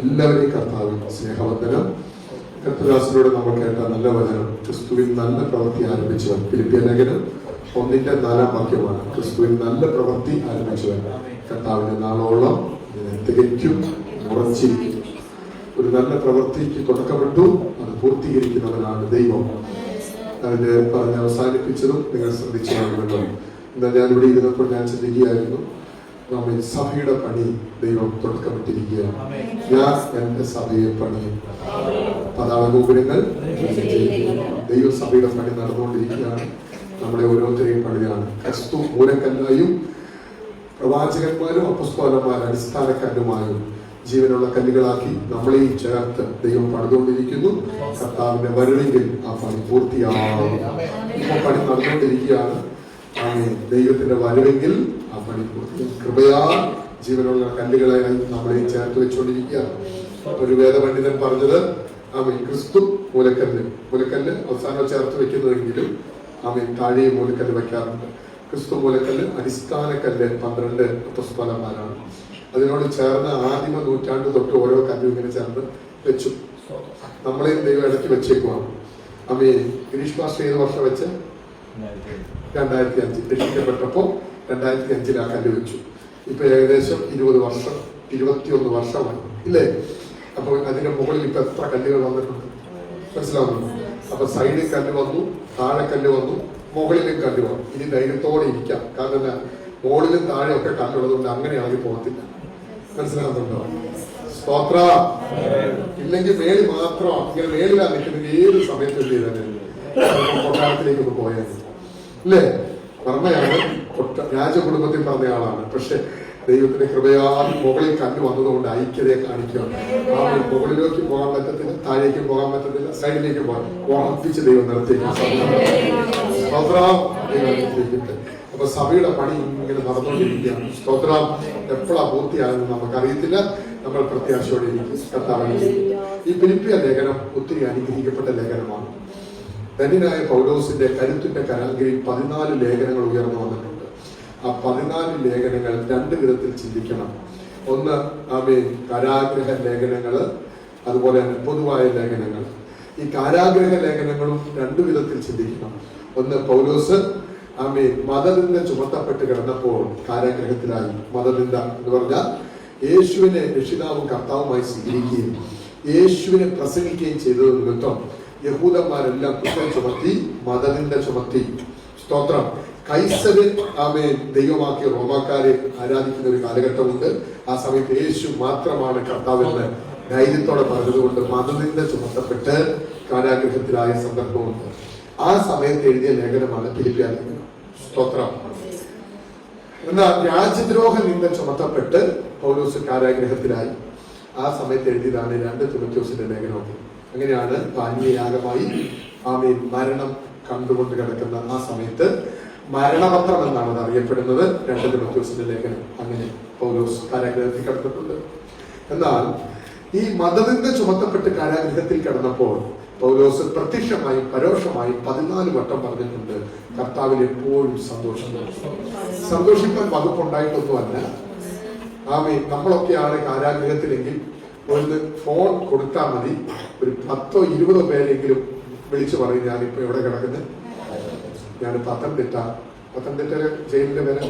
എല്ലാവരെയും കർത്താവിൽ സ്നേഹവന്ദനം. കർത്തദാസനോട് നമ്മൾ കേട്ട നല്ല വചനം, ക്രിസ്തുവിൽ നല്ല പ്രവൃത്തി ആരംഭിച്ചവൻ. ഫിലിപ്പിയ ലേഖനം 1:4 ക്രിസ്തുവിൽ നല്ല പ്രവൃത്തി ആരംഭിച്ചവൻ കർത്താവിന്റെ നാളോളം തികയ്ക്കും, ഉറച്ചിരിക്കും. ഒരു നല്ല പ്രവൃത്തിക്ക് തുടക്കമിട്ടു, അത് പൂർത്തീകരിക്കുന്നവനാണ് ദൈവം. അതിന് പറഞ്ഞ് അവസാനിപ്പിച്ചതും നിങ്ങൾ ശ്രദ്ധിച്ചു കാണുമല്ലോ. എന്നാൽ ഞാനിവിടെ ഇരുന്നപ്പോൾ ഞാൻ ചിന്തിക്കുകയായിരുന്നു, നമ്മൾ സഭയുടെ പണി ദൈവം തുടക്കമിട്ടിരിക്കുകയാണ്. ഞാൻ എന്റെ സഭയെ പണിയും. പതാക ഗോപുരങ്ങൾ ദൈവസഭയുടെ പണി നടന്നുകൊണ്ടിരിക്കുകയാണ്. നമ്മളെ ഓരോരുത്തരെയും പണിയാണ്. ക്രിസ്തു മൂലക്കല്ലായും പ്രവാചകന്മാരും അപ്പസ്തോലന്മാരും അടിസ്ഥാന കല്ലുമായും ജീവനുള്ള കല്ലുകളാക്കി നമ്മളെയും ചേർത്ത് ദൈവം പണിതുകൊണ്ടിരിക്കുന്നു. കർത്താവിന്റെ വരവെങ്കിൽ ആ പണി പൂർത്തിയാകും. ഇപ്പോൾ പണി നടന്നുകൊണ്ടിരിക്കുകയാണ്. ദൈവത്തിന്റെ വരവെങ്കിൽ ആ പണി പൂർത്തിയാകും. കൃപയാ ജീവനുള്ള കല്ലുകളായി നമ്മളെയും ചേർത്ത് വെച്ചുകൊണ്ടിരിക്കുകയാണ്. ഒരു വേദപണ്ഡിതൻ പറഞ്ഞത്, ക്രിസ്തു മൂലക്കല്ല് അവസാനം ചേർത്ത് വെക്കുന്നതെങ്കിലും താഴെയും മൂലക്കല്ല് വെക്കാറുണ്ട്. ക്രിസ്തു മൂലക്കല്ല്, അടിസ്ഥാന കല്ല് 12 അപ്പസ്തോലന്മാരാണ്. അതിനോട് ചേർന്ന് ആദിമ നൂറ്റാണ്ട് തൊട്ട് ഓരോ കല്ലും ഇങ്ങനെ ചേർന്ന് വെച്ചു. നമ്മളെയും ദൈവം ഇടയ്ക്ക് വെച്ചേക്കുവാണ്. ഗിരീഷ് മാസ്റ്റർ ഏത് വർഷം വെച്ച്? 2005 രക്ഷിക്കപ്പെട്ടപ്പോ 2005 ആ കല്ല് വെച്ചു. ഇപ്പൊ ഏകദേശം 20 വർഷം, 21 വർഷമായി ഇല്ലേ? അപ്പൊ അതിന്റെ മുകളിൽ ഇപ്പൊ എത്ര കല്ലുകൾ വന്നിട്ടുണ്ട് മനസ്സിലാവുന്നു? അപ്പൊ സൈഡിൽ കല്ല് വന്നു, താഴെ കല്ല് വന്നു, മുകളിലും കല്ല് വന്നു. ഇനി ധൈര്യത്തോടെ ഇരിക്കാം. കാരണം മുകളിലും താഴെ ഒക്കെ കല്ലുള്ളത് കൊണ്ട് അങ്ങനെ ആദ്യം പോകത്തില്ല. മനസ്സിലാകുന്നുണ്ടോ? സ്തോത്ര. ഇല്ലെങ്കിൽ മേളിൽ മാത്രം ഇങ്ങനെ മേളിലാണ് നിൽക്കുന്നത്. ഏത് സമയത്ത് എന്ത് ചെയ്തേ കൊട്ടാരത്തിലേക്കൊന്ന് പോയത് അല്ലേ? വർമ്മയാണ് രാജകുടുംബത്തിൽ പറഞ്ഞ ആളാണ്. പക്ഷെ ദൈവത്തിന്റെ കൃപയാൽ മുകളിൽ കല്ല് വന്നതുകൊണ്ട് ഐക്യതയെ കാണിക്കുകയാണ്. മുകളിലേക്ക് പോകാൻ പറ്റത്തില്ല, താഴേക്ക് പോകാൻ പറ്റത്തില്ല, സൈഡിലേക്ക് പോകാൻ ഉറപ്പിച്ച് ദൈവം നിർത്തിയേക്കും. അപ്പൊ സഭയുടെ പണി ഇങ്ങനെ നടന്നുകൊണ്ടിരിക്കുകയാണ്. സ്തോത്രം. എപ്പോഴാ പൂർത്തിയാകുന്നത് നമുക്കറിയത്തില്ല. നമ്മൾ പ്രത്യാശയോടെ ഇരിക്കും. കർത്താവിനെ ഈ ഫിലിപ്പിയ ലേഖനം ഒത്തിരി അനുഗ്രഹിക്കപ്പെട്ട ലേഖനമാണ്. ധന്യനായ പൗലോസിന്റെ കരുത്തിന്റെ കരാഗ്രയിൽ 14 ലേഖനങ്ങൾ ഉയർന്നു വന്നിട്ടുണ്ട്. ആ 14 ലേഖനങ്ങൾ 2 വിധത്തിൽ ചിന്തിക്കണം. ഒന്ന് കാരാഗ്രഹ ലേഖനങ്ങള്, അതുപോലെ തന്നെ പൊതുവായ ലേഖനങ്ങൾ. ഈ കാരാഗ്രഹ ലേഖനങ്ങളും 2 വിധത്തിൽ ചിന്തിക്കണം. ഒന്ന്, പൗലോസ് മതനിന്ദ ചുമത്തപ്പെട്ട് കിടന്നപ്പോൾ കാരാഗ്രഹത്തിലായി. മതനിന്ദ എന്ന് പറഞ്ഞാൽ യേശുവിനെ രക്ഷിതാവും കർത്താവുമായി സ്വീകരിക്കുകയും യേശുവിനെ പ്രസംഗിക്കുകയും ചെയ്തത് നിമിത്തം യഹൂദന്മാരെല്ലാം കുറ്റം ചുമത്തി, മതനിന്ദ ചുമത്തി. സ്തോത്രം. കൈസര് ദൈവമാക്കി റോമാക്കാരെ ആരാധിക്കുന്ന ഒരു കാലഘട്ടമുണ്ട്. ആ സമയത്ത് യേശു മാത്രമാണ് കർത്താവെന്ന് ധൈര്യത്തോടെ പറഞ്ഞതുകൊണ്ട് മതനിന്ദ ചുമത്തപ്പെട്ട് കാരാഗ്രഹത്തിലായ സന്ദർഭമുണ്ട്. ആ സമയത്ത് എഴുതിയ ലേഖനമാണ് ഫിലിപ്പിയ ലേഖനം. സ്തോത്രം. എന്നാൽ രാജ്യദ്രോഹ നിന്ദ ചുമത്തപ്പെട്ട് പൗലോസ് കാരാഗ്രഹത്തിലായി. ആ സമയത്ത് എഴുതിയതാണ് 2 തിമോഥെയോസിന്റെ ലേഖനമൊക്കെ. അങ്ങനെയാണ് പാനീയയാഗമായി മരണം കണ്ടുകൊണ്ട് കിടക്കുന്ന ആ സമയത്ത് മരണപത്രം എന്നാണ് അത് അറിയപ്പെടുന്നത്. 2 തിമോഥെയോസിന്റെ ലേഖനം. അങ്ങനെ പൗലോസ് കാരാഗ്രഹത്തിൽ കിടന്നിട്ടുണ്ട്. എന്നാൽ ഈ മതനിന്ദ ചുമത്തപ്പെട്ട് കാരാഗ്രഹത്തിൽ കിടന്നപ്പോൾ പൗലോസ് പ്രത്യക്ഷമായും പരോക്ഷമായും 14 വട്ടം പറഞ്ഞിട്ടുണ്ട്, കർത്താവിൽ എപ്പോഴും സന്തോഷിക്കാൻ വകുപ്പുണ്ടായിട്ടൊന്നുമല്ല. നമ്മളൊക്കെയാണ് കാരാഗ്രഹത്തിലെങ്കിൽ ഒരു ഫോൺ കൊടുത്താൽ മതി, ഒരു 10-20 പേരെങ്കിലും വിളിച്ചു പറയും, ഞാനിപ്പോ എവിടെ കിടക്കുന്നത്, ഞാൻ പത്തനംതിട്ട ജയിലിന്റെ പേര്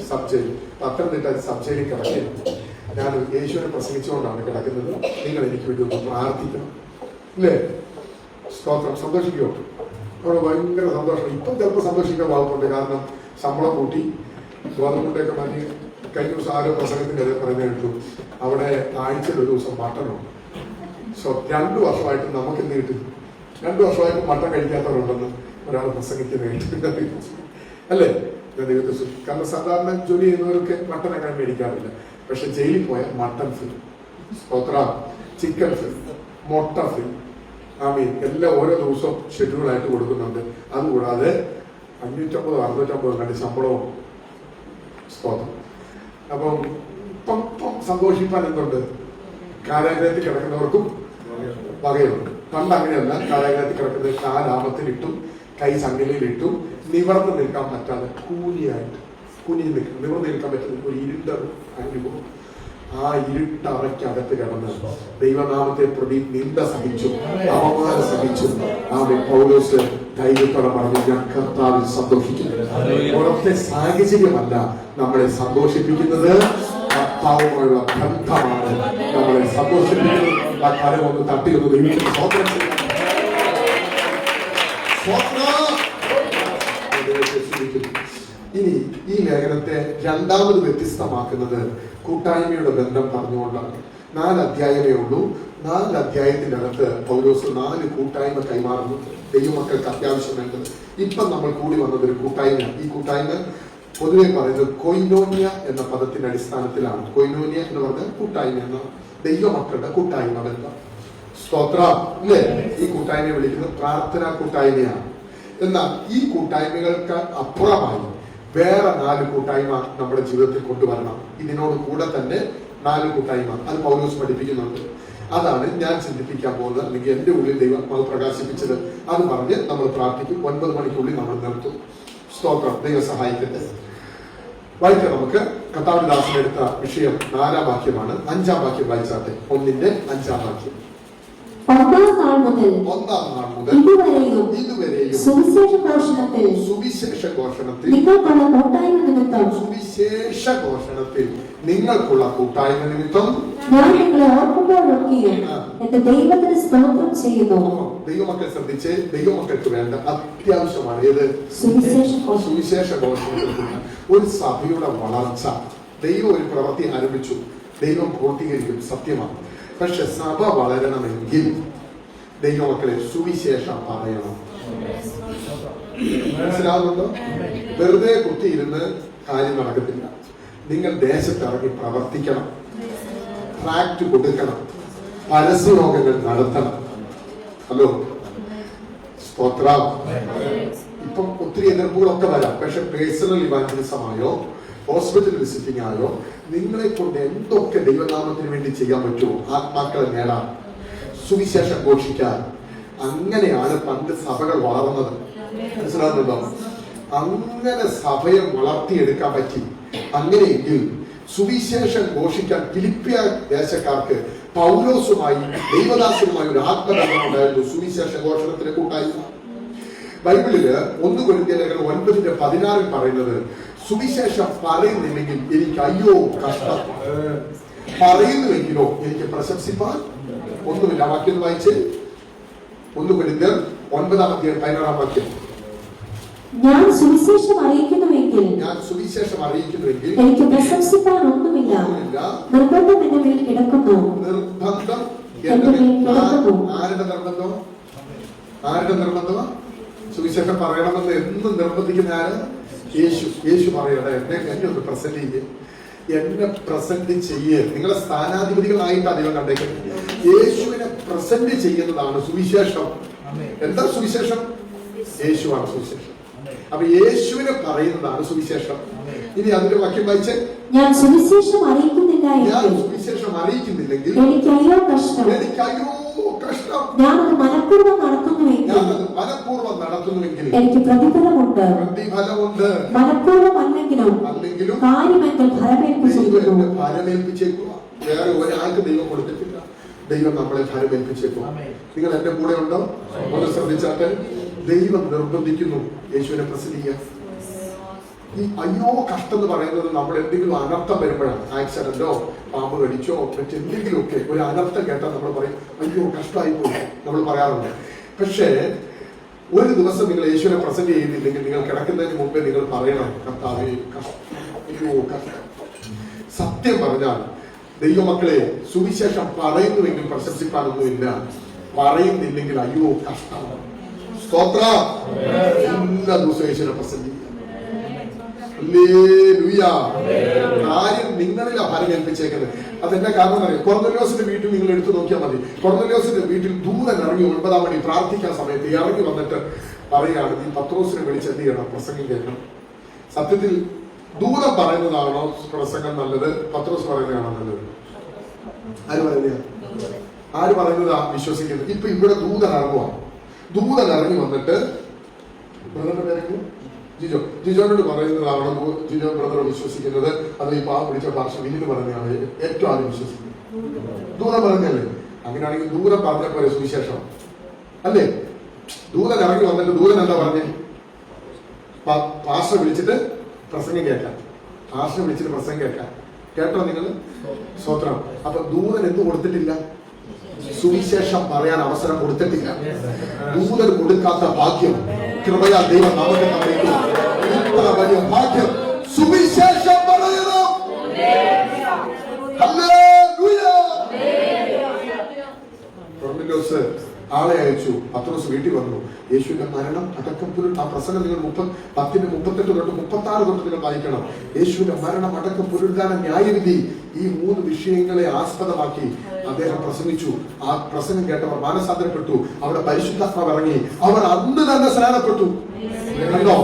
സബ് ജയിൽ, പത്തനംതിട്ട സബ് ജയിലിൽ കിടക്കുകയാണ്. ഞാൻ യേശുവിനെ പ്രസംഗിച്ചുകൊണ്ടാണ് കിടക്കുന്നത്. നിങ്ങൾ എനിക്ക് വേണ്ടി ഒന്ന് പ്രാർത്ഥിക്കണം ഇല്ലേ? സ്തോത്രം. സന്തോഷിക്കുമോ? അവിടെ ഭയങ്കര സന്തോഷം. ഇപ്പം ചിലപ്പോൾ സന്തോഷിക്കാൻ ഭാഗത്തുണ്ട്. കാരണം ശമ്പളം കൂട്ടി, ഗോതമ്പുണ്ടൊക്കെ മാറ്റി. കഴിഞ്ഞ ദിവസം ആരോ പ്രസംഗത്തിന്റെ പറഞ്ഞു കേട്ടു, അവിടെ ആഴ്ചയിൽ ഒരു ദിവസം മട്ടനുണ്ട്. 2 വർഷമായിട്ട് നമുക്ക് എന്ത് കിട്ടും? 2 വർഷമായിട്ട് മട്ടൻ കഴിക്കാത്തവരുണ്ടെന്ന് ഒരാൾ പ്രസംഗിക്കുന്നത് കേട്ടു അല്ലേ? കാരണം സാധാരണ ജോലി ചെയ്യുന്നവർക്ക് മട്ടൻ അങ്ങനെ മേടിക്കാറില്ല. പക്ഷെ ജയിലിൽ പോയാൽ മട്ടൻ ഫ്രീ, സ്തോത്രം, ചിക്കൻ ഫ്രീ, മുട്ട ഫ്രീ, എല്ലാം ഓരോ ദിവസവും ഷെഡ്യൂളായിട്ട് കൊടുക്കുന്നുണ്ട്. അതുകൂടാതെ 550-650 കണ്ടി ശമ്പളവും. സ്തോത്രം. അപ്പം ഇപ്പം സന്തോഷിപ്പാൻ എന്തുണ്ട്? കാരാഗ്രഹത്തിൽ കിടക്കുന്നവർക്കും വകയുണ്ട്. പണ്ട് അങ്ങനെയല്ല. കാരാഗ്രഹത്തിൽ കിടക്കുന്നത് കാലാമത്തിലിട്ടും കൈ സംഘലയിലിട്ടും നിവർന്ന് നിൽക്കാൻ പറ്റാതെ കൂനിയായിട്ട് നിവർന്ന് നിൽക്കാൻ പറ്റുന്ന ഒരു ഇരുണ്ട അനുഭവം. ആ ഇരുട്ടറയ്ക്കകത്ത് കിടന്ന് ദൈവനാമത്തെ പ്രതി നിന്ദ സഹിച്ചു, അവമാനം സഹിച്ചു. പൗലോസ് ധൈര്യത്തോടെ പറഞ്ഞു, ഞാൻ കർത്താവിൽ സന്തോഷിക്കുന്നു. പുറത്തെ സാഹചര്യമല്ല നമ്മളെ സന്തോഷിപ്പിക്കുന്നത്, കർത്താവുമായുള്ള ബന്ധമാണ് നമ്മളെ സന്തോഷിപ്പിക്കുന്നത്. ആ കാര്യം ഒന്ന് തട്ടിയൊന്ന് ദൈവത്തിന് സ്തോത്രം ചെയ്യാം. ഇനി ഈ ലേഖനത്തെ രണ്ടാമത് വ്യത്യസ്തമാക്കുന്നത് കൂട്ടായ്മയുടെ ബന്ധം പറഞ്ഞുകൊണ്ടാണ്. 4 അധ്യായമേ ഉള്ളൂ. 4 അധ്യായത്തിന്റെ അകത്ത് പൗലോസ് 4 കൂട്ടായ്മ കൈമാറുന്നു. ദൈവമക്കൾക്ക് അത്യാവശ്യം വേണ്ടത്. ഇപ്പം നമ്മൾ കൂടി വന്നത് ഒരു കൂട്ടായ്മ. ഈ കൂട്ടായ്മ പൊതുവെ പറയുന്നത് കൊയിനോനിയ എന്ന പദത്തിന്റെ അടിസ്ഥാനത്തിലാണ്. കൊയിനോനിയ എന്ന് പറഞ്ഞാൽ കൂട്ടായ്മ എന്ന ദൈവമക്കളുടെ കൂട്ടായ്മ ബന്ധം. സ്തോത്രം അല്ലേ? ഈ കൂട്ടായ്മയെ വിളിക്കുന്നത് പ്രാർത്ഥനാ കൂട്ടായ്മയാണ്. എന്നാൽ ഈ കൂട്ടായ്മകൾക്ക് അപ്പുറമായി വേറെ 4 കൂട്ടായ്മ നമ്മുടെ ജീവിതത്തിൽ കൊണ്ടുവരണം. ഇതിനോട് കൂടെ തന്നെ 4 കൂട്ടായ്മ അത് പൗലോസ് പഠിപ്പിക്കുന്നുണ്ട്. അതാണ് ഞാൻ ചിന്തിപ്പിക്കാൻ പോകുന്നത്, അല്ലെങ്കിൽ എന്റെ ഉള്ളിൽ ദൈവം അത് പ്രകാശിപ്പിച്ചത്. അത് പറഞ്ഞ് നമ്മൾ പ്രാർത്ഥിക്കും. 9 മണിക്കുള്ളിൽ നമ്മൾ നിർത്തും. സ്തോത്രം. ദൈവം സഹായിക്കട്ടെ. വായിക്കാം നമുക്ക്. കർത്താവിദാസൻ എടുത്ത വിഷയം 4-ാം വാക്യമാണ്. 5-ാം വാക്യം വായിച്ചാട്ടെ. 1-ന്റെ 5-ാം വാക്യം. ഒന്നാം നാൾ മുതൽ ഇതുവരെയും സുവിശേഷ ഘോഷണത്തിൽ നിങ്ങൾക്കുള്ള കൂട്ടായ്മ നിമിത്തം ഞാൻ നിങ്ങളെ ഓർക്കുമ്പോഴൊക്കെയും എന്റെ ദൈവത്തിന് സ്തോത്രം ചെയ്യുന്നു. ദൈവമക്കൾ ശ്രദ്ധിച്ച്, ദൈവമക്കൾക്ക് വേണ്ട അത്യാവശ്യമാണ് ഏത്? സുവിശേഷ ഘോഷണത്തിൽ. ഒരു സഭയുടെ വളർച്ച, ദൈവം ഒരു പ്രവൃത്തി ആരംഭിച്ചു, ദൈവം പൂർത്തീകരിക്കും, സത്യമാണ്. പക്ഷെ സഭ വളരണമെങ്കിൽ ദൈവമക്കളെ സുവിശേഷം പറയണം. മനസ്സിലാവുന്നുണ്ടോ? വെറുതെ കുത്തിയിരുന്ന് കാര്യം നടക്കത്തില്ല. നിങ്ങൾ ദേശത്തിറങ്ങി പ്രവർത്തിക്കണം, ട്രാക്ട് കൊടുക്കണം, പരസ്യയോഗങ്ങൾ നടത്തണം. ഹലോ, സ്തോത്രം. ഇപ്പം ഒത്തിരി എതിർപ്പുകളൊക്കെ വരാം. പക്ഷെ പേഴ്സണൽ ഇവാഞ്ചലിസമായോ ഹോസ്പിറ്റൽ വിസിറ്റിംഗ് ആയോ നിങ്ങളെ കൊണ്ട് എന്തൊക്കെ ദൈവനാമത്തിന് വേണ്ടി ചെയ്യാൻ പറ്റുമോ ആത്മാക്കളെ നേടാൻ, സുവിശേഷം ഘോഷിക്കാൻ. അങ്ങനെയാണ് പണ്ട് സഭകൾ വളർന്നത്. മനസ്സിലാകുന്നുണ്ടോ? അങ്ങനെ സഭയെ വളർത്തിയെടുക്കാൻ പറ്റി. അങ്ങനെയെങ്കിൽ സുവിശേഷം ഘോഷിക്കാൻ ഫിലിപ്പിയ ദേശക്കാർക്ക് പൗലോസുമായി ദൈവദാസനുമായി ഒരു ആത്മബന്ധം ഉണ്ടായിരുന്നു. സുവിശേഷ ഘോഷണത്തിന് കൂട്ടായ്മ. ബൈബിളില് 1 കൊരിന്ത്യർ 9:16 പറയുന്നത്, സുവിശേഷം പറയുന്നില്ലെങ്കിൽ എനിക്ക് അയ്യോ കഷ്ടം, പറയുന്നുവെങ്കിലോ എനിക്ക് പ്രശംസിപ്പാൻ ഒന്നുമില്ല. വാക്യം വായിച്ച്. 1 കൊരിന്ത്യർ 9:16 വാക്യം. ഞാൻ സുവിശേഷം അറിയിക്കുന്നുവെങ്കിൽ എനിക്ക് പ്രശംസിപ്പാൻ ഒന്നുമില്ല. നിർബന്ധം എന്റെ മേൽ കിടക്കുന്നു. നിർബന്ധം ആരുടെ നിർബന്ധമാ? സുവിശേഷം പറയണമെന്ന് എന്നും നിർബന്ധിക്കുന്ന ആര്? യേശു പറയട്ടെ, എന്നെ ഒന്ന് പ്രസന്റ് ചെയ്യേ, എന്നെ പ്രസന്റ് ചെയ്യേ. നിങ്ങളെ സ്ഥാനാധിപതികളായിട്ട് ദൈവം കണ്ടേക്കുന്നത്. യേശുവിനെ പ്രസന്റ് ചെയ്യുന്നതാണ് സുവിശേഷം. എന്താ സുവിശേഷം? യേശുവാണ് സുവിശേഷം. അപ്പൊ യേശുവിനെ പറയുന്നതാണ് സുവിശേഷം. ഇനി അതിന്റെ വാക്യം വായിച്ചേ. ഞാൻ സുവിശേഷം അറിയിക്കുന്നില്ലെങ്കിൽ എനിക്ക് അയ്യോ കഷ്ടം, ഞാനത് മനഃപൂർവ്വം നടത്തുന്നുവെങ്കിൽ എനിക്ക് പ്രതിഫലമുണ്ട്. മനഃപൂർവ്വം അല്ലെങ്കിലും കാര്യമെങ്കിൽ ഫലമേൽപ്പിച്ചേക്കുക. വേറെ ഒരാൾക്ക് ദൈവം കൊടുത്തിട്ടില്ല. ദൈവം നമ്മളെ ഫലമേൽപ്പിച്ചേക്കുക. നിങ്ങൾ എന്റെ കൂടെ ഉണ്ടോ? ഒന്ന് ശ്രദ്ധിച്ചാട്ടെ. ദൈവം നിർബന്ധിക്കുന്നു യേശുവിനെ പ്രസംഗിക്കാൻ. ഈ അയ്യോ കഷ്ടം എന്ന് പറയുന്നത് നമ്മൾ എന്തെങ്കിലും അനർത്ഥം വരുമ്പോഴാണ്. ആക്സിഡന്റോ പാമ്പ് കടിച്ചോ മറ്റെന്തെങ്കിലും ഒക്കെ ഒരു അനർത്ഥം കേട്ടാൽ നമ്മൾ പറയും അയ്യോ കഷ്ടമായി പോയി, നമ്മൾ പറയാറുണ്ട്. പക്ഷേ ഒരു ദിവസം നിങ്ങൾ യേശുവിനെ പ്രസന്റ് ചെയ്യുന്നില്ലെങ്കിൽ നിങ്ങൾ കിടക്കുന്നതിന് മുമ്പേ നിങ്ങൾ പറയണം, കർത്താവേ അയ്യോ കഷ്ടം. സത്യം പറഞ്ഞാൽ ദൈവമക്കളെ, സുവിശേഷം പറയുന്നുവെങ്കിൽ പ്രശംസിക്കാനൊന്നുമില്ല, പറയുന്നില്ലെങ്കിൽ അയ്യോ കഷ്ടം. സ്തോത്രം. എല്ലാ ദിവസവും യേശുവിനെ പ്രസന്റ് ചെയ്യും. കാര്യം നിങ്ങളിലാ ഫലം ഏൽപ്പിച്ചേക്കുന്നത്. അതെന്റെ കാരണം അറിയാം. കൊർന്നല്യോസിന്റെ വീട്ടിൽ നിങ്ങൾ എടുത്തു നോക്കിയാൽ മതി. കൊർന്നല്യോസിന്റെ വീട്ടിൽ ദൂതൻ ഇറങ്ങി 9-ാം മണി പ്രാർത്ഥിക്കാൻ സമയത്ത് ഇറങ്ങി വന്നിട്ട് പറയാണ്, നീ പത്രോസിനെ വിളിച്ച് എന്ത് ചെയ്യണം? പ്രസംഗം കേൾക്കണം. സത്യത്തിൽ ദൂതൻ പറയുന്നതാണോ പ്രസംഗം നല്ലത്, പത്രോസ് പറയുന്നതാണോ നല്ലത്? ആര് പറയുന്നതാ വിശ്വസിക്കുന്നത്? ഇപ്പൊ ഇവിടെ ദൂതൻ ഇറങ്ങുക. ദൂതൻ ഇറങ്ങി വന്നിട്ട് ജിജോനോട് പറയുന്നതാണോ ജിജോ ബ്രദർ വിശ്വസിക്കുന്നത്? അത് ഈ പാവം പിടിച്ച ഭാഷ വിനിത് പറഞ്ഞാണ് ഏറ്റവും ആദ്യം വിശ്വസിക്കുന്നത്? ദൂരം പറഞ്ഞല്ലേ? അങ്ങനെയാണെങ്കിൽ ദൂരം പറഞ്ഞ പോലെ സുവിശേഷം അല്ലേ? ദൂതൻ ഇറങ്ങി വന്നിട്ട് ദൂതൻ എന്താ പറഞ്ഞേ? പാസ്റ്റർ വിളിച്ചിട്ട് പ്രസംഗം കേൾക്കാം. പാസ്റ്റർ വിളിച്ചിട്ട് പ്രസംഗം കേൾക്കാം. കേട്ടോ നിങ്ങൾ? സ്തോത്രം. അപ്പൊ ദൂതൻ എന്ത് കൊടുത്തിട്ടില്ല? സുവിശേഷം പറയാൻ അവസരം കൊടുത്തിട്ടില്ല. ദൂതൻ കൊടുക്കാത്ത ഭാഗ്യം കൃപയാൽ ദൈവം നമുക്ക് തന്നേക്കും. ഇത്ര വലിയ ഭാഗ്യം സുവിശേഷം പറയണം. ഹല്ലേലൂയ. കൊർന്നേലിയോസ് ആളെ അയച്ചു. പത്രോസ് വീട്ടിൽ വന്നു. യേശുവിന്റെ മരണം അടക്കം പുരുൾ. ആ പ്രസംഗം നിങ്ങൾ 10:38 തൊട്ട് 36 തൊട്ട് നിങ്ങൾ വായിക്കണം. യേശുവിന്റെ മരണം അടക്കം പുനരുദ്ധാന ന്യായവിധി, ഈ 3 വിഷയങ്ങളെ ആസ്പദമാക്കി അദ്ദേഹം പ്രസംഗിച്ചു. ആ പ്രസംഗം കേട്ടവർ മാനസാന്തരപ്പെട്ടു. അവിടെ പരിശുദ്ധാത്മാവ് ഇറങ്ങി. അവർ അന്ന് തന്നെ സ്നാനപ്പെട്ടു. കണ്ടോ?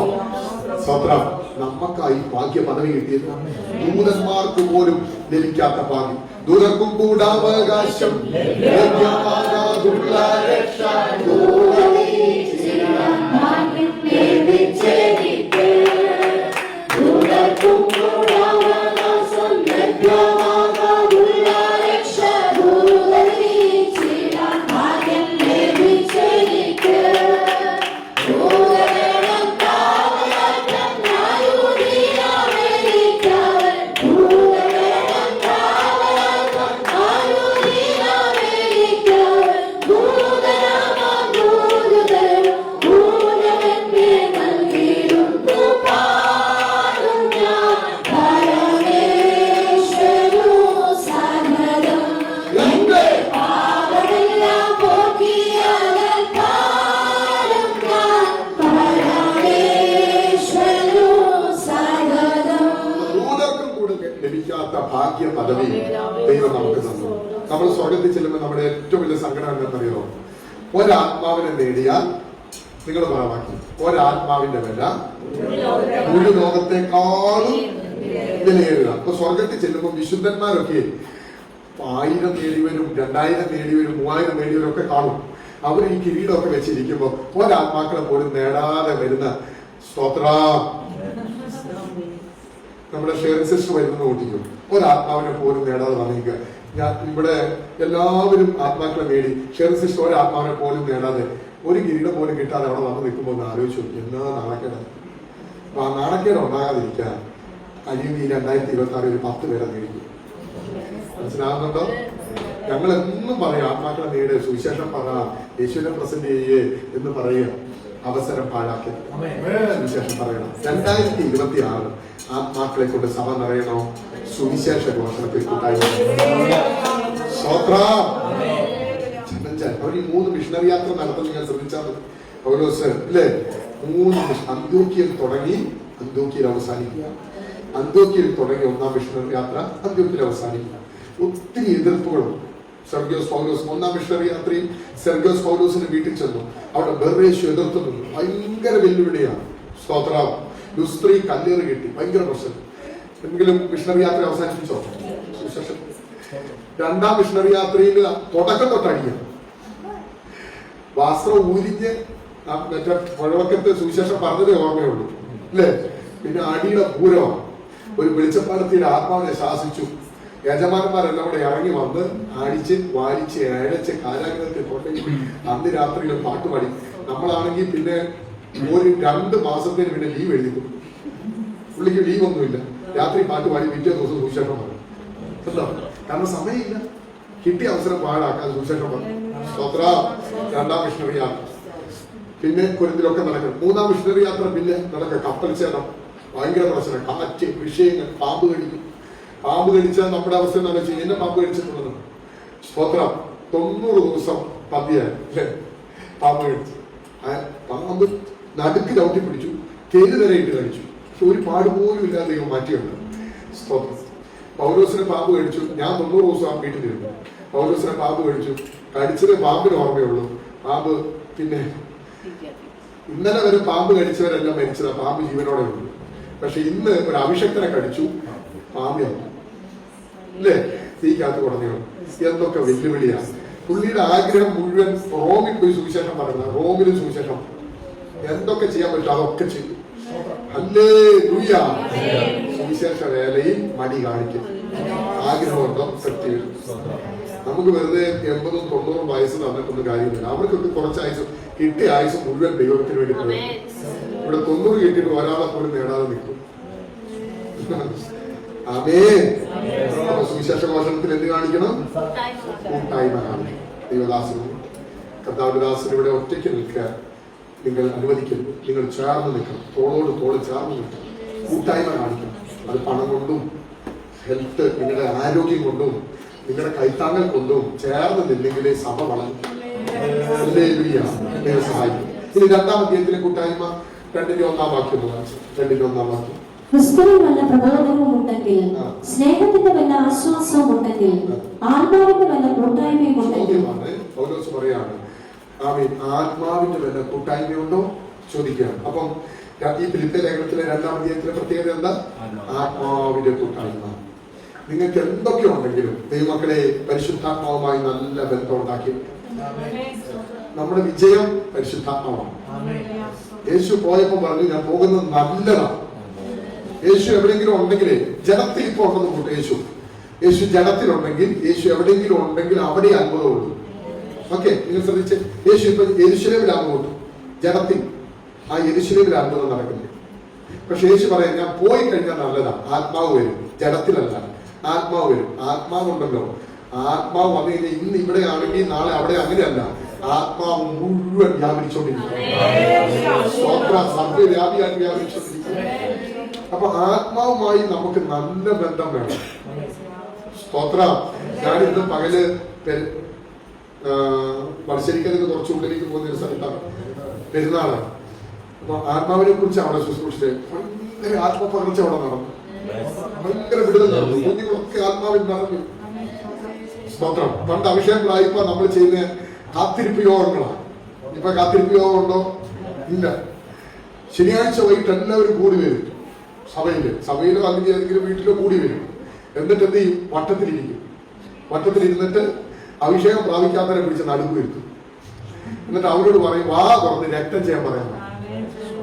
സ്തോത്രം. നമുക്കായി ഭാഗ്യ പദവി കിട്ടിയത് ദൂതന്മാർക്ക് പോലും ലഭിക്കാത്ത ഭാഗ്യം. ദൂതർക്കും കൂടാവകാശം ഭാഗ്യ പദവി ദൈവം നമുക്ക് തന്നു. നമ്മൾ സ്വർഗത്തിൽ ചെല്ലുമ്പോൾ നമ്മുടെ ഏറ്റവും വലിയ സങ്കടം എന്താണെന്നറിയോ? ഒരാത്മാവിനെ നേടിയാൽ, നിങ്ങൾ പറയാക്കി, ഒരാത്മാവിന്റെ വില ഒരു ലോകത്തെക്കാളും വിലയേറുക. അപ്പൊ സ്വർഗത്തിൽ ചെല്ലുമ്പോൾ വിശുദ്ധന്മാരൊക്കെ 1000 നേടിയവരും 2000 നേടിയവരും 3000 നേടിയവരും ഒക്കെ കാണും. അവർ ഈ കിരീടമൊക്കെ വെച്ചിരിക്കുമ്പോ ഒരാത്മാക്കളെ പോലും നേടാതെ വരുന്ന സ്തോത്ര നമ്മുടെ ഷെയറിംഗ് സിസ്റ്റർ വരുന്ന ഓട്ടിക്കും. ഒരാത്മാവിനെ പോലും നേടാതെ വന്നിരിക്കുക. ഞാൻ ഇവിടെ എല്ലാവരും ആത്മാക്കളെ നേടി, ഷെയറിംഗ് സിസ്റ്റർ ഒരാത്മാവിനെ പോലും നേടാതെ, ഒരു കിരീടം പോലും കിട്ടാതെ അവിടെ വന്ന് നിൽക്കുമ്പോൾ ഒന്ന് ആലോചിച്ചു നോക്കി. എന്നാ നാണക്കേടാണ്. അപ്പൊ ആ നാണക്കേട് ഉണ്ടാകാതിരിക്കാൻ അല്ലെങ്കിൽ ഈ 2026 ഒരു 10 പേരെ നേടിക്കും. മനസ്സിലാകുന്നുണ്ടോ? ഞങ്ങൾ എന്നും പറയും ആത്മാക്കളെ നേട്, സുവിശേഷം പറ, യേശുവിനെ പ്രസന്റ് ചെയ്യേ എന്ന് പറയുക. അവസരം പാഴാക്കി സുവിശേഷം പറയണം. 2026 ആത്മാക്കളെ കൊണ്ട് സഭ നിറയണോ? സുവിശേഷ ഘോഷണത്തിൽ കൂട്ടായി. അവർ ഈ 3 മിഷണറി യാത്ര നടത്തുന്ന ഞാൻ ശ്രദ്ധിച്ചാൽ മതി. പൗലോസ് അല്ലേ 3 അന്ത്യോക്യയിൽ തുടങ്ങി അന്ത്യോക്യയിൽ അവസാനിക്കുക. അന്ത്യോക്യയിൽ തുടങ്ങി 1ാം മിഷണറി യാത്ര അന്ത്യോക്യയിൽ അവസാനിക്കുക. ഒത്തിരി എതിർപ്പുകളും. സെർഗ്യോസ് പൗലോസ് 1ാം മിഷണറി യാത്രയിൽ സെർഗ്യോസ് പൗലോസിന്റെ വീട്ടിൽ ചെന്നു. അവിടെ ബെർവേശു എതിർത്തു നിന്നു. ഭയങ്കര വെല്ലുവിളിയാണ്. സ്തോത്രം. ലുസ്ത്രീ കല്ലേറ് കിട്ടി. ഭയങ്കര പ്രശ്നം. എങ്കിലും മിഷണറി യാത്ര അവസാനിപ്പിച്ചോ? 2ാം മിഷണറി യാത്രയിൽ തുടക്കം തൊട്ടടിക്കുക. വസ്ത്രം ഊരിഞ്ഞ് മറ്റേ പുഴവക്കത്തെ സുവിശേഷം പറഞ്ഞതേ ഓർമ്മയുള്ളൂ അല്ലേ? പിന്നെ അടിയുടെ പൂരമാണ്. ഒരു വെളിച്ചപ്പാടത്തിൽ ആത്മാവിനെ ശാസിച്ചു. യജമാനന്മാരെല്ലാം കൂടെ ഇറങ്ങി വന്ന് അടിച്ച് വാരിച്ച് അഴച്ച് കാലാഗ്രഹത്തിൽ കൊണ്ടുപോയി അന്ന് രാത്രിയിലും പാട്ടുപാടി. നമ്മളാണെങ്കിൽ പിന്നെ ഒരു 2 മാസത്തിന് പിന്നെ ലീവ് എഴുതി. പുള്ളിക്ക് ലീവ് ഒന്നുമില്ല. രാത്രി പാട്ടുപാടി പിറ്റേ ദിവസം സുവിശേഷം പറഞ്ഞു. കേട്ടോ? കാരണം സമയമില്ല. കിട്ടിയ അവസരം പാഴാക്കാൻ സുവിശേഷം പറഞ്ഞു. സ്തോത്ര. 2ാം മിഷണറി യാത്ര പിന്നെ കൊരിന്തിലൊക്കെ നടക്കണം. 3ാം മിഷണറി യാത്ര പിന്നെ നടക്കുക. കപ്പൽ ചേട്ടം ഭയങ്കര പ്രശ്നം. കാറ്റ്, വിഷയങ്ങൾ, പാമ്പ് കടിക്കും. പാമ്പ് കടിച്ചാൽ നമ്മുടെ അവസ്ഥ എന്താ വെച്ചാൽ എന്നെ പാമ്പ് കടിച്ചിട്ടുള്ളത്. സ്തോത്രം. 90 ദിവസം പതിയായി അല്ലേ? പാമ്പ് കടിച്ചു. പാമ്പ് നടുക്ക് ചവിട്ടി പിടിച്ചു. തേര് വരെ ഇട്ട് കഴിച്ചു. പക്ഷെ ഒരു പാട് പോലും ഇല്ലാതെ ദൈവം മാറ്റിയുണ്ട്. സ്തോത്രം. പൗലോസിനെ പാമ്പ് കടിച്ചു. ഞാൻ 90 ദിവസം ആ വീട്ടിലിരുന്നു. പൗലോസിനെ പാമ്പ് കടിച്ചു. കടിച്ചത് പാമ്പിന് ഓർമ്മയുള്ളൂ. പാമ്പ് പിന്നെ ഇന്നലെ വരെ പാമ്പ് കടിച്ചവരെല്ലാം മരിച്ചതാ. പാമ്പ് ജീവനോടെ ഉള്ളൂ. പക്ഷെ ഇന്ന് ഒരു അഭിഷക്തനെ കടിച്ചു. പാമ്പ് അല്ലേ? തീക്കകത്ത് കുറഞ്ഞു. എന്തൊക്കെ വെല്ലുവിളിയാണ്. പുള്ളിയുടെ ആഗ്രഹം മുഴുവൻ റോമിൽ പോയി സുവിശേഷം പറയുന്നത്. റോമിലും സുവിശേഷം എന്തൊക്കെ ചെയ്യാൻ പറ്റും അതൊക്കെ ചെയ്തു. ഹല്ലേലൂയ. സുവിശേഷ വേലയിൽ മടി കാണിക്കും, ആഗ്രഹമുണ്ടോ ശക്തി വരും. നമുക്ക് വെറുതെ 80-90 വയസ്സ് തന്നിട്ടൊന്നും കാര്യമില്ല. അവർക്കൊക്കെ കുറച്ച് ആയുസ് കിട്ടിയ ആയുസ് മുഴുവൻ ദൈവത്തിന് വേണ്ടി പോയി. ഇവിടെ 90 കിട്ടിയിട്ട് ഒരാളെ പോലും നേടാതെ നിൽക്കും. ആമേൻ. സുവിശേഷ ഘോഷണത്തിൽ എന്ത് കാണിക്കണം? കൂട്ടായ്മ കാണിക്കണം. ദൈവദാസനും കർത്താവിദാസനും ഇവിടെ ഒറ്റയ്ക്ക് നിൽക്കാൻ നിങ്ങൾ അനുവദിക്കുന്നു. നിങ്ങൾ ചേർന്ന് നിൽക്കണം, തോളോട് തോള് ചേർന്ന് നിൽക്കണം, കൂട്ടായ്മ കാണിക്കണം. അത് പണം കൊണ്ടും ഹെൽത്ത്, നിങ്ങളുടെ ആരോഗ്യം കൊണ്ടും നിങ്ങളുടെ കൈത്താങ്ങൽ കൊണ്ടും ചേർന്ന് നിന്നെങ്കിലേ സഭ വളരും. സഹായിക്കും. ഇനി 2-ാം അധ്യായത്തിലെ കൂട്ടായ്മ 2-ന്റെ 1-ാം വാക്യം. 2-ന്റെ 1-ാം വാക്യം. ക്രിസ്തുവിൽ വല്ല പ്രബോധനവും ഉണ്ടെങ്കിൽ, സ്നേഹത്തിന്റെ വല്ല ആശ്വാസവും ഉണ്ടെങ്കിൽ, ആത്മാവിന്റെ വല്ല കൂട്ടായ്മയും ഉണ്ടെങ്കിൽ. പൗലോസ് പറയാണ്, ആത്മാവിന്റെ വല്ല കൂട്ടായ്മയുണ്ടോ ചോദിക്കുകയാണ്. അപ്പം ഈ ഫിലിപ്പിയ ലേഖനത്തിലെ 2-ാം അധ്യായത്തിലെ പ്രത്യേകത എന്താ? ആത്മാവിന്റെ കൂട്ടായ്മ. നിങ്ങൾക്ക് എന്തൊക്കെ ഉണ്ടെങ്കിലും ദൈവമക്കളെ പരിശുദ്ധാത്മാവുമായി നല്ല ബന്ധം ഉണ്ടാക്കി. നമ്മുടെ വിജയം പരിശുദ്ധാത്മാവാണ്. യേശു പോയപ്പോ പറഞ്ഞു, ഞാൻ പോകുന്നത് നല്ലതാണ്. യേശു എവിടെയെങ്കിലും ഉണ്ടെങ്കിൽ, ജഡത്തിൽ ഇപ്പൊ ഉണ്ടെന്ന് കൂട്ടും. യേശു ജഡത്തിലുണ്ടെങ്കിൽ, യേശു എവിടെയെങ്കിലും ഉണ്ടെങ്കിൽ അവിടെ അത്ഭുതമുള്ളൂ. ഓക്കെ, നിങ്ങൾ ശ്രദ്ധിച്ച്. യേശു ഇപ്പൊ യെരൂശലേമിലാണ് കൂട്ടും, ജഡത്തിൽ. ആ യെരൂശലേമിൽ അത്ഭുതം നടക്കുന്നത്. പക്ഷെ യേശു പറയാം, ഞാൻ പോയി കഴിഞ്ഞാൽ നല്ലതാ. ആത്മാവ് വരും, ജഡത്തിലല്ല. ആത്മാവ് വരും. ആത്മാവുണ്ടല്ലോ, ആത്മാവ് വന്നു കഴിഞ്ഞാൽ ഇന്ന് ഇവിടെ ആണെങ്കിൽ നാളെ അവിടെ. അങ്ങനെയല്ല, ആത്മാവ് മുഴുവൻ വ്യാപരിച്ചോണ്ടിരിക്കും. വ്യാപരിച്ചോണ്ടിരിക്കും. അപ്പൊ ആത്മാവുമായി നമുക്ക് നല്ല ബന്ധം വേണം. സ്തോത്രം. ഞാനിന്ന് പകല് മത്സരിക്കുന്നതിന് കുറച്ച് ഉള്ളിലേക്ക് പോകുന്ന ഒരു സ്ഥലത്താണ്, പെരുന്നാള്. അപ്പൊ ആത്മാവിനെ കുറിച്ച് അവിടെ ശുശ്രൂഷിച്ച് ഭയങ്കര ആത്മപകർച്ച അവിടെ നടന്നു. ഭയങ്കര വിടുതൽ നടന്നു. കുഞ്ഞുങ്ങളൊക്കെ ആത്മാവിൽ നടന്നു. സ്തോത്രം. പണ്ട് അഭിഷേകങ്ങളായിപ്പോ നമ്മൾ ചെയ്യുന്ന കാത്തിരിപ്പ് യോഗങ്ങളാണ്. ഇപ്പൊ കാത്തിരിപ്പ് യോഗം ഉണ്ടോ? ഇല്ല. ശനിയാഴ്ച വൈകിട്ട് എല്ലാവരും കൂടി വരും. സഭയിലോ അല്ലെങ്കിൽ ഏതെങ്കിലും വീട്ടിലോ കൂടി വരും. എന്നിട്ട് എന്ത് ചെയ്യും? വട്ടത്തിലിരുന്നിട്ട് അഭിഷേകം പ്രാപിക്കാത്തവരെ പിടിച്ച് നടുക്ക് വരുത്തും. എന്നിട്ട് അവരോട് പറയും, വാ തുറന്ന് രക്തം ചെയ്യാൻ പറയാൻ.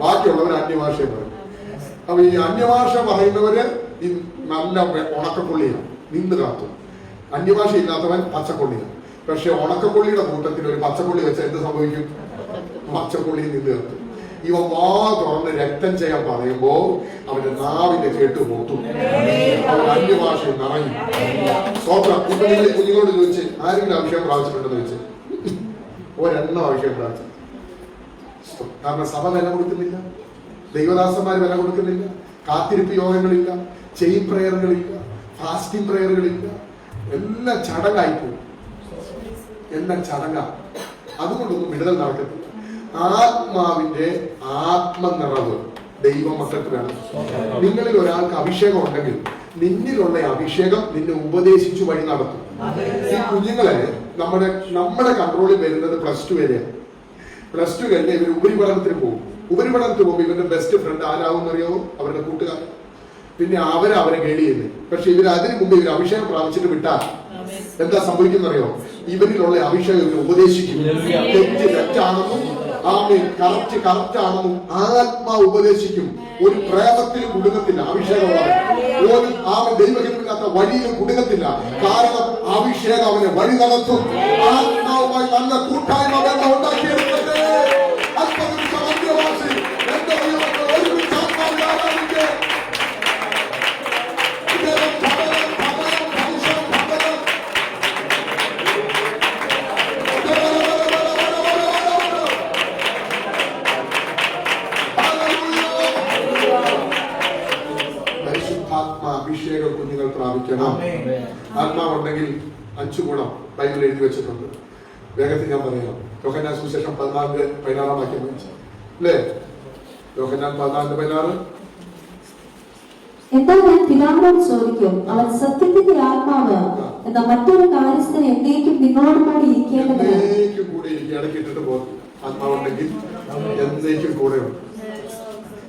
ബാക്കിയുള്ളവർ അന്യഭാഷയും പറയും. അപ്പൊ ഈ അന്യഭാഷ പറയുന്നവര് നല്ല ഉണക്കക്കൊള്ളിയാണ്, നിന്ന് കാത്തു. അന്യഭാഷ ഇല്ലാത്തവൻ പച്ചക്കൊള്ളിയാണ്. പക്ഷെ ഉണക്കക്കൊള്ളിയുടെ കൂട്ടത്തിൽ ഒരു പച്ചക്കൊള്ളി വെച്ചാൽ എന്ത് സംഭവിക്കും? പച്ചക്കൊള്ളിയിൽ നിന്ന് കാത്തു. ഇവ വാ തുറന്ന് രക്തം ചെയ്യാൻ പറയുമ്പോ അവന്റെ നാവിന്റെ കേട്ട് മൂത്തും, അവൻ അന്യഭാഷയിൽ നിറയും. സ്വപ്നം. ഇപ്പൊ നിങ്ങൾ കുഞ്ഞുങ്ങളോട് ചോദിച്ച് ആരെങ്കിലും അഭിഷേകം പ്രാപിച്ചിട്ടുണ്ടെന്ന് ചോദിച്ച് ഒരെണ്ണം അഭിഷേകം പ്രാപിച്ചു. കാരണം സഭ വില കൊടുക്കുന്നില്ല, ദൈവദാസന്മാർ വില കൊടുക്കുന്നില്ല, കാത്തിരിപ്പ് യോഗങ്ങളില്ല, ചെയിൻ പ്രയറുകളില്ല, ഫാസ്റ്റിംഗ് പ്രയറുകളില്ല. എല്ലാം ചടങ്ങായിപ്പോയി, എല്ലാം ചടങ്ങാ. അതുകൊണ്ടൊന്നും വിടുതൽ നടക്കത്തില്ല. ആത്മാവിന്റെ ആത്മനിറവ് ദൈവമക്കൾക്ക് വേണം. നിങ്ങളിൽ ഒരാൾക്ക് അഭിഷേകം ഉണ്ടെങ്കിൽ നിന്നിലുള്ള അഭിഷേകം നിന്നെ ഉപദേശിച്ചു വഴി നടത്തും. ഈ കുഞ്ഞുങ്ങളെ നമ്മുടെ കൺട്രോളിൽ വരുന്നത് +2 വരെയാണ്. +2 കഴിഞ്ഞ് ഇവർ ഉപരിപഠനത്തിന് പോകും. ഉപരിപഠനത്തിന് പോകുമ്പോൾ ഇവരുടെ ബെസ്റ്റ് ഫ്രണ്ട് ആരാവും അറിയാവോ? അവരുടെ കൂട്ടുകാരൻ. പിന്നെ അവരെ ഗൈഡ് ചെയ്യുന്നത്. പക്ഷെ ഇവർ അതിനു മുമ്പ് ഇവർ അഭിഷേകം പ്രാപിച്ചിട്ട് വിട്ടാൽ എന്താ സംഭവിക്കുന്ന അറിയോ? ഇവരിലുള്ള അഭിഷേകം ഇവർ ഉപദേശിക്കും. തെറ്റാണെന്നും കറക്റ്റ് ആണെന്നും ആത്മാവ് ഉപദേശിക്കും. ഒരു പ്രേമത്തിലും കുടുങ്ങത്തില്ല. അഭിഷേകമുള്ളവൻ ദൈവഹിതമില്ലാത്ത വഴിയിലും കുടുങ്ങത്തില്ല. കാരണം അഭിഷേകം അവനെ വഴി നടത്തും. ആത്മാവുമായി നല്ല കൂട്ടായ്മ ബന്ധം ഉണ്ടാക്കിയെടുക്കട്ടെ. അഭിഷേകം കുഞ്ഞുങ്ങൾ പ്രാപിക്കണം. ആത്മാവുണ്ടെങ്കിൽ 5 ഗുണം ബൈബിൾ എഴുതി വെച്ചിട്ടുണ്ട്. വേഗത്തിൽ ഞാൻ പറയാം. യോഹന്നാൻ സുവിശേഷം 14-16 വാക്യം അല്ലേ? യോഹന്നാൻ 14:16. എന്നാൽ ഞാൻ പിതാവിനോട് ചോദിക്കും, അവൻ സത്യത്തിന്റെ ആത്മാവ് എന്ന മറ്റൊരു കാര്യസ്ഥൻ എന്നേക്കും നിങ്ങളോട് കൂടി ഇരിക്കേണ്ടതിന്. എന്നേക്കും കൂടെ ഇരിക്കുക. ഇടയ്ക്ക് ഇട്ടിട്ട് പോകും. ആത്മാവുണ്ടെങ്കിൽ എന്നേക്കും കൂടെയുണ്ട്.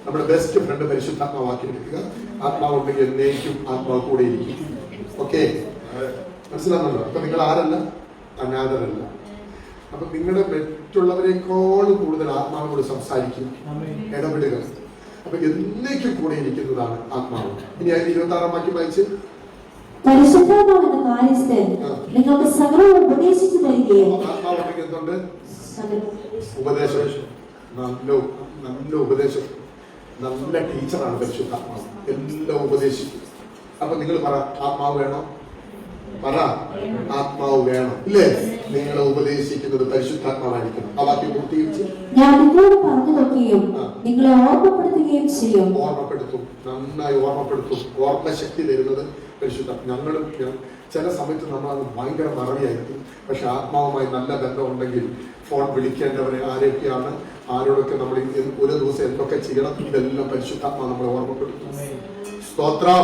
നമ്മുടെ ബെസ്റ്റ് ഫ്രണ്ട് പരിശുദ്ധാത്മാവാക്കിയിരിക്കുക. ആത്മാവുണ്ടെങ്കിൽ എന്നേക്കും ആത്മാവ് കൂടെ ഇരിക്കും. ഓക്കെ, മനസ്സിലാകുന്നുണ്ടോ? അപ്പൊ നിങ്ങൾ ആരല്ല? അനാഥരല്ല. അപ്പൊ നിങ്ങളുടെ മറ്റുള്ളവരെക്കാളും കൂടുതൽ ആത്മാവിനോട് സംസാരിക്കുക, ഇടപെടുക. അപ്പൊ എന്നേക്കും കൂടെ ഇരിക്കുന്നതാണ് ആത്മാവ്. ഇനി അതിന് 26 വാക്യം വായിച്ച്. പരിശുദ്ധാത്മാവ് എന്ന കാര്യസ്ഥൻ നിങ്ങൾക്ക് സകലവും ഉപദേശിച്ചു തരികയും. ആത്മാവുണ്ടെങ്കിൽ എന്തുണ്ട്? ഉപദേശം. നല്ല ഉപദേശം, നല്ല ടീച്ചറാണ് പരിശുദ്ധാത്മാവ്. എല്ലാം ഉപദേശിക്കും. അപ്പൊ നിങ്ങൾ പറ, ആത്മാവ് വേണോ? പറ, ആത്മാവ് വേണം ഇല്ലേ? നിങ്ങളെ ഉപദേശിക്കുന്നത് പരിശുദ്ധാത്മാവായിരിക്കണം. ആ വാക്യം പൂർത്തീകരിച്ച്. ഞാൻ നിങ്ങളോട് പറഞ്ഞതൊക്കെയും നിങ്ങളെ ഓർമ്മപ്പെടുത്തുകയും ചെയ്യും. ഓർമ്മപ്പെടുത്തും, നന്നായി ഓർമ്മപ്പെടുത്തും. ഓർമ്മശക്തി തരുന്നത് പരിശുദ്ധ. ഞങ്ങളും ചില സമയത്ത് നമ്മൾ ഭയങ്കര മറവിയായിരിക്കും. പക്ഷെ ആത്മാവുമായി നല്ല ബന്ധം ഉണ്ടെങ്കിൽ ഫോൺ വിളിക്കേണ്ടവരെ ആരൊക്കെയാണ്, ആരോടൊക്കെ നമ്മൾ ഒരു ദിവസം എന്തൊക്കെ ചെയ്യണം, ഇതെല്ലാം പരിശുദ്ധാത്മാവ് നമ്മളെ ഓർമ്മപ്പെടുത്തും. സ്തോത്രം.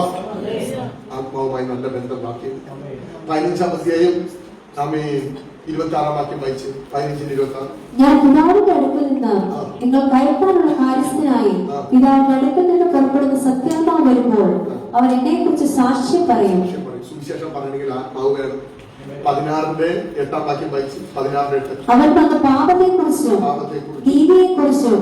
ആത്മാവുമായി നല്ല ബന്ധം ബാക്കി. 15-ാം അധ്യായം 26-ാം വാക്യം വായിച്ച്. 15-26. ഞാൻ പിതാവിന്റെ അടുക്കൽ നിന്ന് നിങ്ങൾ കയറ്റാനുള്ള കാര്യസ്ഥനായി പിതാവിന്റെ അടുക്കൽ നിന്ന് പുറപ്പെടുന്ന സത്യാത്മാവ് വരുമ്പോൾ അവൻ എന്നെ കുറിച്ച് സാക്ഷ്യം പറയും. സുവിശേഷം പറയണമെങ്കിൽ ആത്മാവ് വേണം. 16-ാം വാക്യം വായിച്ച്. 16-8. അവൻ തന്ന പാപത്തെക്കുറിച്ചും നീതിയെക്കുറിച്ചും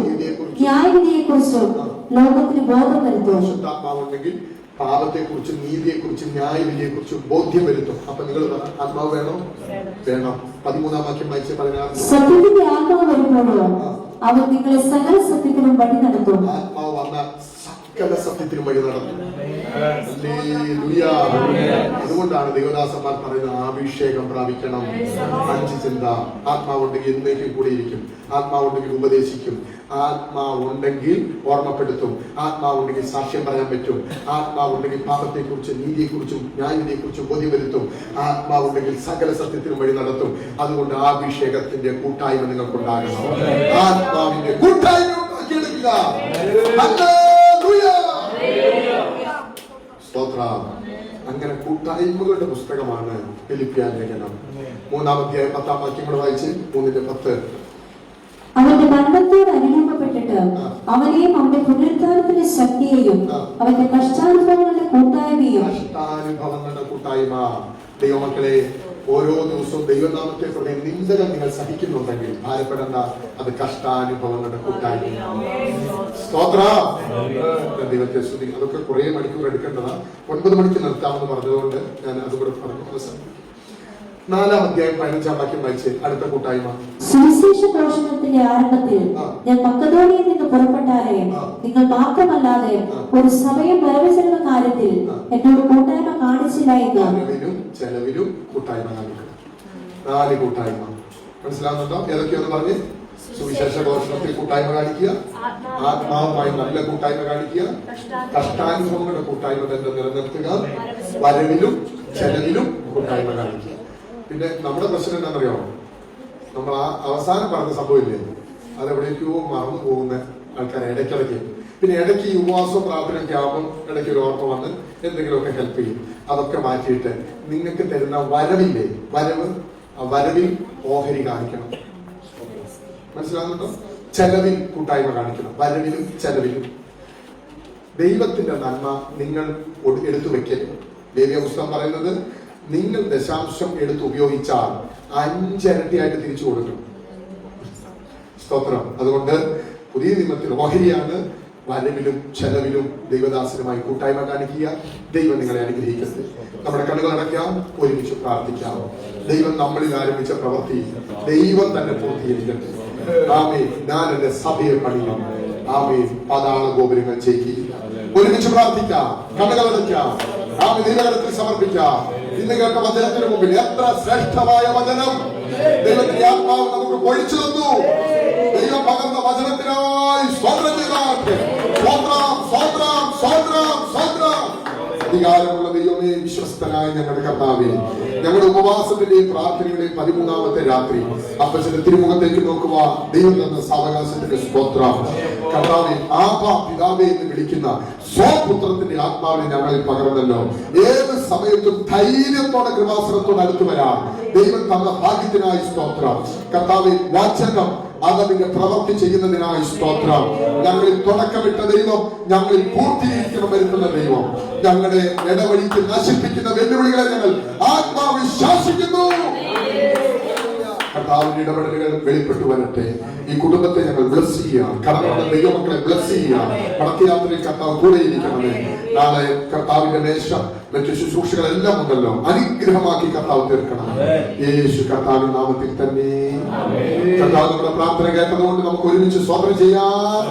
ന്യായവിധിയെക്കുറിച്ചും ലോകത്തിന് ബോധം വരുത്തും. പരിശുദ്ധാത്മാവുണ്ടെങ്കിൽ പാപത്തെക്കുറിച്ചും നീതിയെക്കുറിച്ചും ന്യായവിധിയെക്കുറിച്ചും ബോധ്യം വരുത്തും. അപ്പൊ നിങ്ങൾ ആത്മാവ് വേണം? വേണം. 13-ാം വാക്യം വായിച്ച്. 16. സത്യത്തിന്റെ ആത്മാവ് വരുമ്പോഴോ അവൻ നിങ്ങളെ സകല സത്യത്തിലും വഴി നടത്തും. ആത്മാവ് വന്ന സകല സത്യത്തിലും വഴി നടത്തും. അതുകൊണ്ടാണ് ദൈവദാസന്മാർ പറയുന്നത് അഭിഷേകം പ്രാപിക്കണം. 5 ചിന്ത. ആത്മാവുണ്ടെങ്കിൽ എന്നേക്കും കൂടെ ഇരിക്കും. ആത്മാവുണ്ടെങ്കിൽ ഉപദേശിക്കും. ആത്മാവുണ്ടെങ്കിൽ ഓർമ്മപ്പെടുത്തും. ആത്മാവുണ്ടെങ്കിൽ സാക്ഷ്യം പറയാൻ പറ്റും. ആത്മാവുണ്ടെങ്കിൽ പാപത്തെക്കുറിച്ചും നീതിയെക്കുറിച്ചും ന്യായവിധിയെക്കുറിച്ചും ബോധ്യം വരുത്തും. ആത്മാവുണ്ടെങ്കിൽ സകല സത്യത്തിനും വഴി നടത്തും. അതുകൊണ്ട് അഭിഷേകത്തിന്റെ കൂട്ടായ്മ നിങ്ങൾക്കുണ്ടാകണം. ആത്മാവിന്റെ കൂട്ടായ്മ ഉണ്ടാക്കിയെടുക്കുക. സ്തോത്രം. അങ്ങനെ കൂട്ടായ്മകളുടെ പുസ്തകമാണ് ഫിലിപ്പിയ ലേഖനം. 3-ാം അധ്യായം 10-ാം വാക്യങ്ങൾ വായിച്ച്. 3-10. അവന്റെ മരണത്തോട് അനുരൂപപ്പെട്ടിട്ട് അവനെയും അവന്റെ പുനരുദ്ധാനത്തിന്റെ ശക്തിയെയും അവന്റെ കഷ്ടാനുഭവങ്ങളുടെ കൂട്ടായ്മയും. കഷ്ടാനുഭവങ്ങളുടെ കൂട്ടായ്മ. ദൈവമക്കളെ, ഓരോ ദിവസവും ദൈവനാമത്തെ പ്രതി നിന്ദകൾ നിങ്ങൾ സഹിക്കുന്നുണ്ടെങ്കിൽ ഭാരപ്പെടേണ്ട. അത് കഷ്ടാനുഭവങ്ങളുടെ കൂട്ടായ്മ. സ്തോത്രം. ദൈവത്തെ സ്തുതി. അതൊക്കെ കുറെ മണിക്കൂർ എടുക്കേണ്ടതാണ്. 9 മണിക്ക് നിർത്താമെന്ന് പറഞ്ഞതുകൊണ്ട് ഞാൻ അതുകൂടെ പറഞ്ഞു അവസാനം. 4-ാം അധ്യായം 15-ാം വാക്യം വായിച്ച്. അടുത്ത കൂട്ടായ്മ. സുവിശേഷ ഘോഷണത്തിന്റെ ആരംഭത്തിൽ ഞാൻ മക്കദോനിയയിൽ നിന്ന് പുറപ്പെട്ടാലേ നിങ്ങൾ മാത്രമല്ലാതെ ഒരു സഭയും വരവചെലവ് കാര്യത്തിൽ എന്നോട് കൂട്ടായ്മ കാണിച്ചില്ല എന്ന്. ചെലവിലും കൂട്ടായ്മ കാണിക്കണം. 4 കൂട്ടായ്മ. മനസ്സിലാവുന്നുണ്ടോ? ഏതൊക്കെയാന്ന് പറഞ്ഞ്. സുവിശേഷ ഘോഷണത്തിൽ കൂട്ടായ്മ കാണിക്കുക, ആത്മാവുമായി നല്ല കൂട്ടായ്മ കാണിക്കുക, കഷ്ടാനുഭവങ്ങളുടെ കൂട്ടായ്മ തന്നെ നിലനിർത്തുക, വരവിലും ചെലവിലും കൂട്ടായ്മ കാണിക്കുക. പിന്നെ നമ്മുടെ പ്രശ്നം എന്താണെന്നറിയോ? നമ്മൾ ആ അവസാനം പറഞ്ഞ സംഭവമില്ലേ, അതെവിടേക്കോ മറന്നു പോകുന്ന ആൾക്കാരെ ഇടയ്ക്കിടയ്ക്ക്. പിന്നെ ഇടയ്ക്ക് ഈ ഉപവാസവും പ്രാർത്ഥനയൊക്കെ ആകുമ്പോൾ ഇടയ്ക്ക് ഒരു ഓർമ്മ വന്ന് എന്തെങ്കിലുമൊക്കെ ഹെൽപ്പ് ചെയ്യും. അതൊക്കെ മാറ്റിയിട്ട് നിങ്ങൾക്ക് തരുന്ന വരവില്ലേ, വരവിൽ ഓഹരി കാണിക്കണം. മനസ്സിലാകുന്നുണ്ടോ? ചെലവിൽ കൂട്ടായ്മ കാണിക്കണം. വരവിലും ചെലവിലും. ദൈവത്തിന്റെ നന്മ നിങ്ങൾ എടുത്തു വെക്കരുത്. ലേവ്യ പുസ്തകം പറയുന്നത് നിങ്ങൾ ദശാംശം എടുത്ത് ഉപയോഗിച്ചാൽ 5 ഇരട്ടിയായിട്ട് തിരിച്ചു കൊടുക്കണം. സ്തോത്രം. അതുകൊണ്ട് പുതിയ നിയമത്തിൽ ഓഹരിയാണ്. വരവിലും ചെലവിലും ദൈവദാസനുമായി കൂട്ടായ്മ കാണിക്കുക. ദൈവം നിങ്ങളെ അനുഗ്രഹിക്കട്ടെ. നമ്മുടെ കണ്ണുകൾ അടയ്ക്കാം, ഒരുമിച്ച് പ്രാർത്ഥിക്കാം. ദൈവം നമ്മളിൽ ആരംഭിച്ച പ്രവൃത്തി ദൈവം തന്നെ പൂർത്തീകരിക്കട്ടെ. ആമേൻ. ഞാൻ എന്റെ സഭയെ പണിയും. ആമേൻ. പാതാള ഗോപുരങ്ങൾ ചെയ്യിക്കുക. ഒരുമിച്ച് പ്രാർത്ഥിക്കാം, കണ്ണുകൾ അടയ്ക്കാം, ആമേൻ. ദൈവകരത്തിൽ സമർപ്പിക്കാം. ഇന്ന് കേട്ട വചനത്തിന് മുമ്പിൽ എത്ര ശ്രേഷ്ഠമായ വചനം ദൈവത്തിന്റെ ആത്മാവ് നമുക്ക് പൊഴിച്ചു തന്നു. ദൈവം പകർന്ന വചനത്തിനായി സ്തോത്രം ചെയ്താട്ടെ. സ്തോത്രം, സ്തോത്രം, സ്തോത്രം, സ്തോത്രം. അധികാരമുള്ള ദൈവമേ, വിശ്വസ്തനായ ഞങ്ങളുടെ കർത്താവേ, ഞങ്ങളുടെ ഉപവാസത്തിന്റെയും പ്രാർത്ഥനയുടെയും 13ാമത്തെ രാത്രി അപ്പച്ചന്റെ തിരുമുഖത്തേക്ക് നോക്കുക. ദൈവം തന്ന സാവകാശത്തിന്റെ സ്തോത്രം. കർത്താവേ, ആബാ പിതാവേ എന്ന് വിളിക്കുന്ന സ്വപുത്രത്തിന്റെ ആത്മാവിനെ ഞങ്ങളിൽ പകർന്നല്ലോ. ഏത് സമയത്തും ധൈര്യത്തോടെ കൃപാസനത്തോട് അടുത്തു വരാം. ദൈവം തന്ന ഭാഗ്യത്തിനായി സ്തോത്രം. കർത്താവേ, വചനം അതതിന്റെ പ്രവൃത്തി ചെയ്യുന്നതിനായി സ്തോത്രം. ഞങ്ങളിൽ തുടക്കമിട്ട ദൈവം ഞങ്ങളിൽ പൂർത്തീകരിക്കണം വരുത്തുന്ന ദൈവം. ഞങ്ങളുടെ ഇടവഴിക്ക് നശിപ്പിക്കുന്ന വെല്ലുവിളികളെ ഞങ്ങൾ ആത്മാവിൽ ശാസിക്കുന്നു. കർത്താവിന്റെ ഇടപെടലുകൾ വെളിപ്പെട്ടു വരട്ടെ. ഈ കുടുംബത്തെ ഞങ്ങൾ ബ്ലസ് ചെയ്യാം. കടന്നുവന്ന ദൈവമക്കളെ ബ്ലസ് ചെയ്യാം. മടക്കയാത്രയിൽ കർത്താവ് കൂടെ ഇരിക്കണമേ. നാളെ കർത്താവിന്റെ മേശ മറ്റു ശുശ്രൂഷകളെല്ലാം ഉണ്ടല്ലോ, അനുഗ്രഹമാക്കി കർത്താവ് തീർക്കണം. യേശു കർത്താവിന്റെ നാമത്തിൽ തന്നെ. കർത്താവ് നമ്മുടെ പ്രാർത്ഥന കേട്ടതുകൊണ്ട് നമുക്ക് ഒരുമിച്ച് സ്തോത്രം ചെയ്യാം.